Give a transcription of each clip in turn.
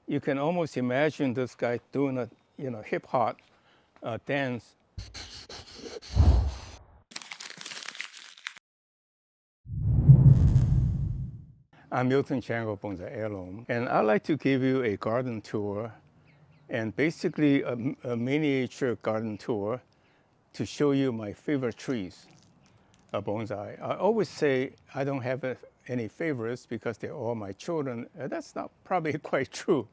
You can almost imagine this guy doing a hip hop dance. I'm miltonchang of Bonsaiheirloom, and I'd like to give you a garden tour, and basically a miniature garden tour to show you my favorite trees of bonsai. I always say I don't have any favorites because they're all my children. That's not probably quite true.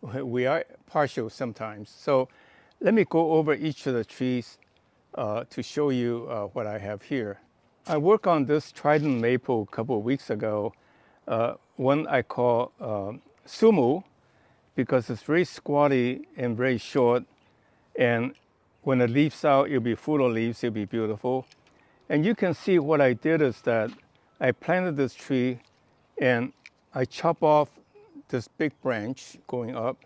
We are partial sometimes. So let me go over each of the trees to show you what I have here. I worked on this Trident Maple a couple of weeks ago. One I call Sumo because it's very squatty and very short. And when it leaves out, it'll be full of leaves, it'll be beautiful. And you can see what I did is that I planted this tree and I chop off this big branch going up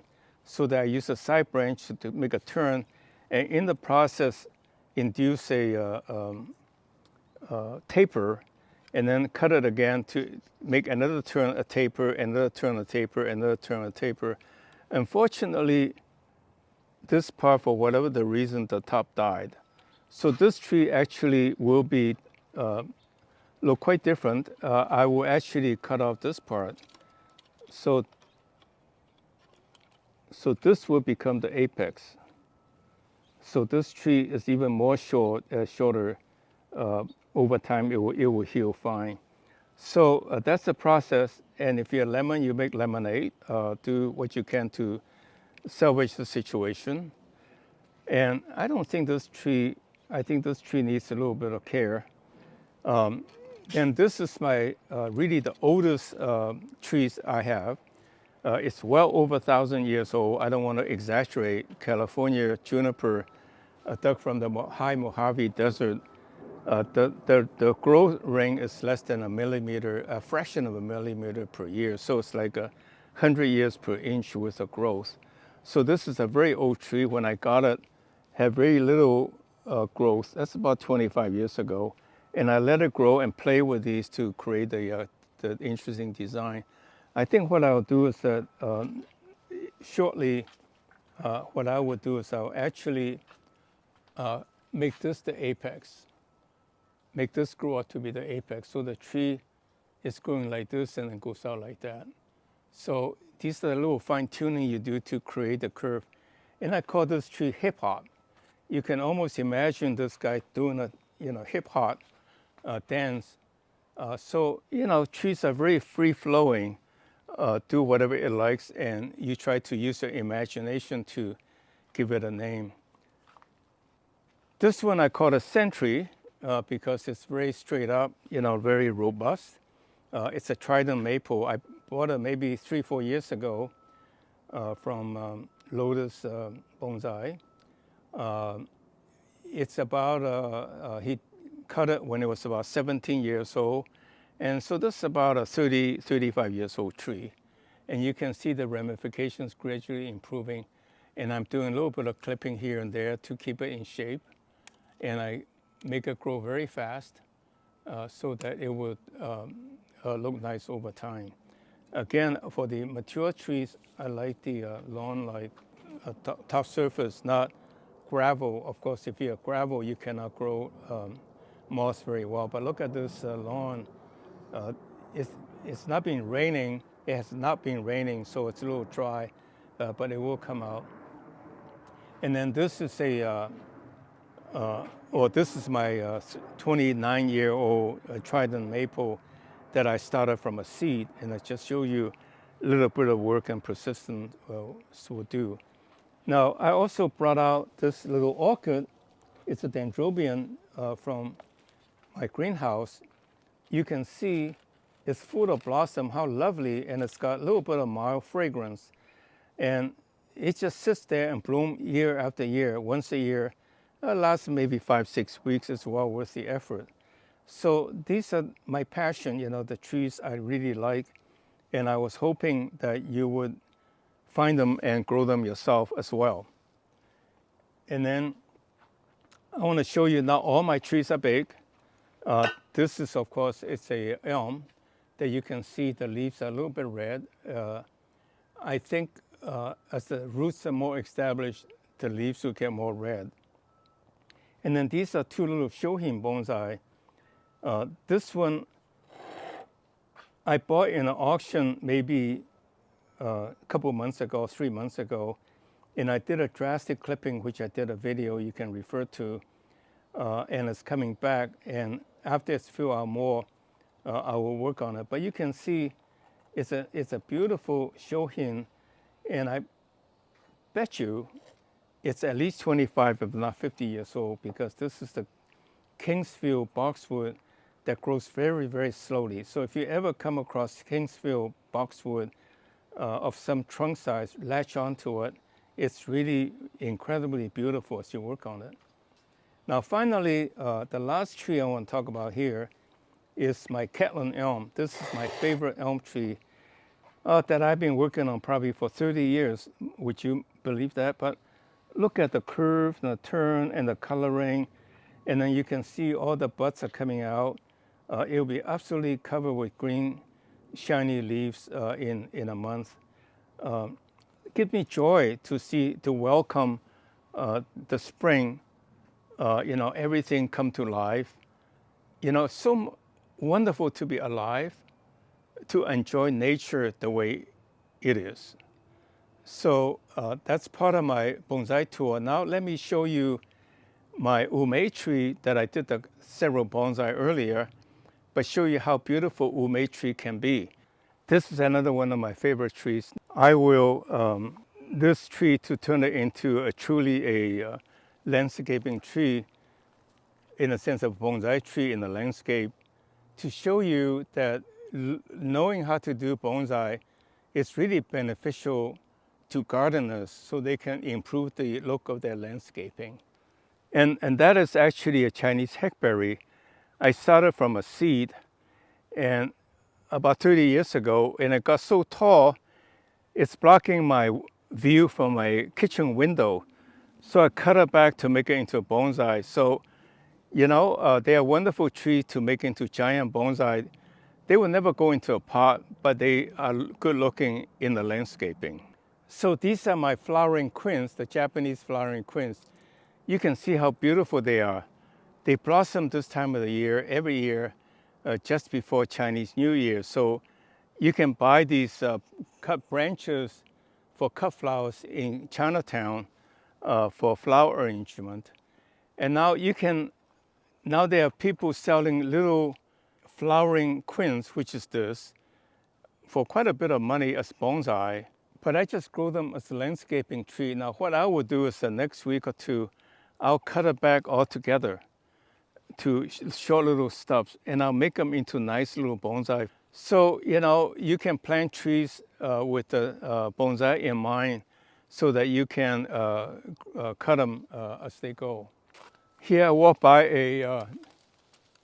so that I use a side branch to make a turn, and in the process induce a taper, and then cut it again to make another turn, a taper, another turn, a taper, another turn, a taper. Unfortunately, this part, for whatever the reason, the top died. So this tree actually will be look quite different. I will actually cut off this part. So this will become the apex. So this tree is even more shorter. Over time, it will heal fine. So that's the process. And if you're lemon, you make lemonade. Do what you can to salvage the situation. And I don't think this tree, I think this tree needs a little bit of care. And this is my really the oldest trees I have. It's well over 1,000 years old. I don't want to exaggerate. California juniper dug from the high Mojave desert. The growth ring is less than a millimeter, a fraction of a millimeter per year. So it's like 100 years per inch with the growth. So this is a very old tree. When I got it, had very little growth. That's about 25 years ago. And I let it grow and play with these to create the interesting design. I think what I'll do is that shortly, what I would do is I'll actually make this the apex. Make this grow out to be the apex. So the tree is going like this and then goes out like that. So these are the little fine tuning you do to create the curve. And I call this tree hip hop. You can almost imagine this guy doing a hip hop dance. So trees are very free flowing, do whatever it likes, and you try to use your imagination to give it a name. This one I call a Sentry because it's very straight up, very robust. It's a Trident Maple. I bought it maybe 3-4 years ago from Lotus Bonsai. It's about, he cut it when it was about 17 years old. And so this is about a 35 years old tree. And you can see the ramifications gradually improving. And I'm doing a little bit of clipping here and there to keep it in shape. And I make it grow very fast so that it would look nice over time. Again, for the mature trees, I like the lawn like top surface, not gravel. Of course, if you have gravel, you cannot grow moss very well. But look at this lawn. It's not been raining. It has not been raining, so it's a little dry, but it will come out. And then this is this is my 29-year-old Trident Maple that I started from a seed, and I just show you a little bit of work and persistence will do. Now, I also brought out this little orchid. It's a dendrobium from my greenhouse. You can see it's full of blossom, how lovely, and it's got a little bit of mild fragrance. And it just sits there and blooms year after year, once a year. It lasts maybe 5-6 weeks. It's well worth the effort. So these are my passion, the trees I really like. And I was hoping that you would find them and grow them yourself as well. And then I want to show you, now all my trees are big. This is, of course, it's a elm that you can see the leaves are a little bit red. I think as the roots are more established, the leaves will get more red. And then these are two little Shohin Bonsai. This one I bought in an auction maybe a couple months ago, 3 months ago, and I did a drastic clipping, which I did a video you can refer to, and it's coming back. And after it's filled out more, I will work on it. But you can see it's a beautiful Shohin, and I bet you it's at least 25, if not 50 years old, because this is the Kingsfield boxwood that grows very, very slowly. So if you ever come across Kingsfield boxwood of some trunk size, latch onto it. It's really incredibly beautiful as you work on it. Now finally, the last tree I want to talk about here is my Catlin elm. This is my favorite elm tree that I've been working on probably for 30 years. Would you believe that? But look at the curve, the turn, and the coloring. And then you can see all the buds are coming out. It'll be absolutely covered with green, shiny leaves in a month. Give me joy to welcome the spring. Everything come to life. It's so wonderful to be alive, to enjoy nature the way it is. So that's part of my bonsai tour. Now let me show you my Mume tree that I did several bonsai earlier, but show you how beautiful Mume tree can be. This is another one of my favorite trees. I will this tree to turn it into truly a landscaping tree, in a sense of bonsai tree in the landscape, to show you that knowing how to do bonsai is really beneficial to gardeners, so they can improve the look of their landscaping. And that is actually a Chinese hackberry. I started from a seed, and about 30 years ago, and it got so tall, it's blocking my view from my kitchen window. So I cut it back to make it into a bonsai. So, they are wonderful trees to make into giant bonsai. They will never go into a pot, but they are good looking in the landscaping. So these are my flowering quince, the Japanese flowering quince. You can see how beautiful they are. They blossom this time of the year, every year, just before Chinese New Year. So you can buy these cut branches for cut flowers in Chinatown for flower arrangement. And now there are people selling little flowering quince, which is this, for quite a bit of money as bonsai. But I just grow them as a landscaping tree. Now what I will do is the next week or two, I'll cut it back all together to short little stubs, and I'll make them into nice little bonsai. So, you can plant trees with the bonsai in mind, so that you can cut them as they go. Here I walk by a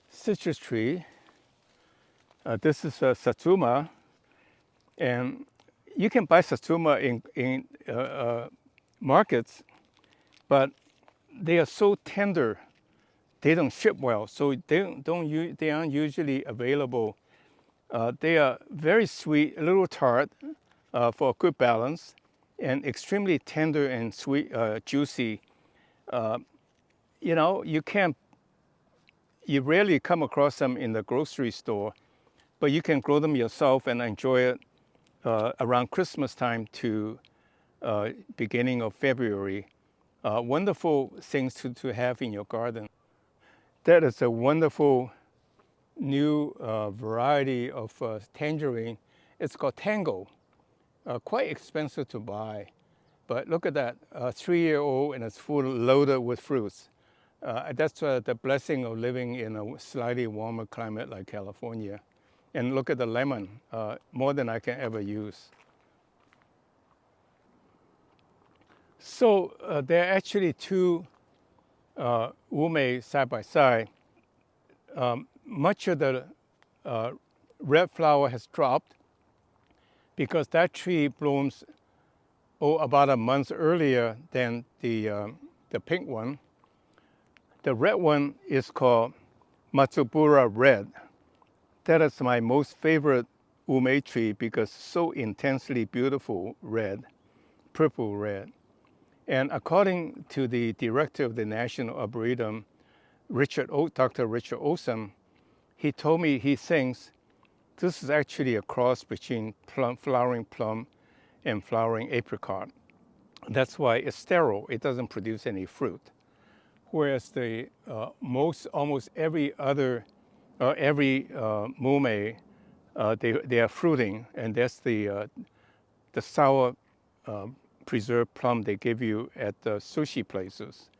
citrus tree. This is a Satsuma, and you can buy Satsuma in markets, but they are so tender, they don't ship well, so they aren't usually available. They are very sweet, a little tart for a good balance, and extremely tender and sweet, juicy. You rarely come across them in the grocery store, but you can grow them yourself and enjoy it around Christmas time to beginning of February. Wonderful things to have in your garden. That is a wonderful new variety of tangerine. It's called Tango. Quite expensive to buy, but look at that, 3-year-old, and it's full loaded with fruits. That's the blessing of living in a slightly warmer climate like California. And look at the lemon, more than I can ever use. So there are actually two Mume side by side. Much of the red flower has dropped because that tree blooms about a month earlier than the pink one. The red one is called Matsubara Red. That is my most favorite Mume tree because it's so intensely beautiful red. purple red. And according to the director of the National Arboretum, Dr. Richard Olson, he told me he thinks this is actually a cross between flowering plum and flowering apricot. That's why it's sterile. It doesn't produce any fruit. Whereas the almost every other mume, they are fruiting, and that's the sour preserved plum they give you at the sushi places.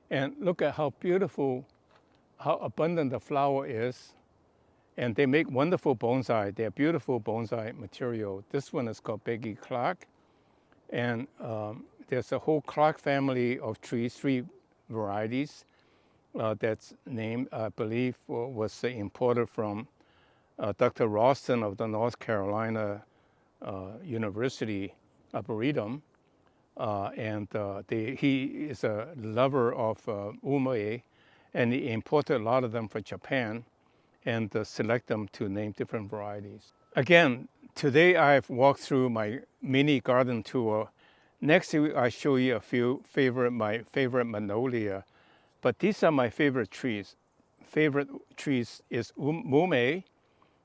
And look at how beautiful, how abundant the flower is. And they make wonderful bonsai. They're beautiful bonsai material. This one is called Beggy Clark. And there's a whole Clark family of trees, 3 varieties that's named, I believe, was imported from Dr. Ralston of the North Carolina University Arboretum. He is a lover of ume, and he imported a lot of them from Japan and select them to name different varieties. Again, today I've walked through my mini garden tour. Next week I show you a few my favorite magnolia, but these are my favorite trees. Favorite trees is mume,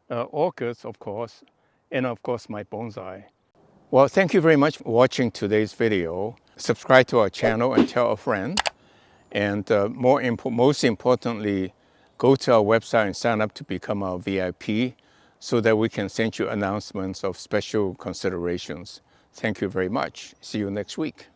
orchids of course, and of course my bonsai. Well, thank you very much for watching today's video. Subscribe to our channel and tell a friend. And most importantly, go to our website and sign up to become our VIP so that we can send you announcements of special considerations. Thank you very much. See you next week.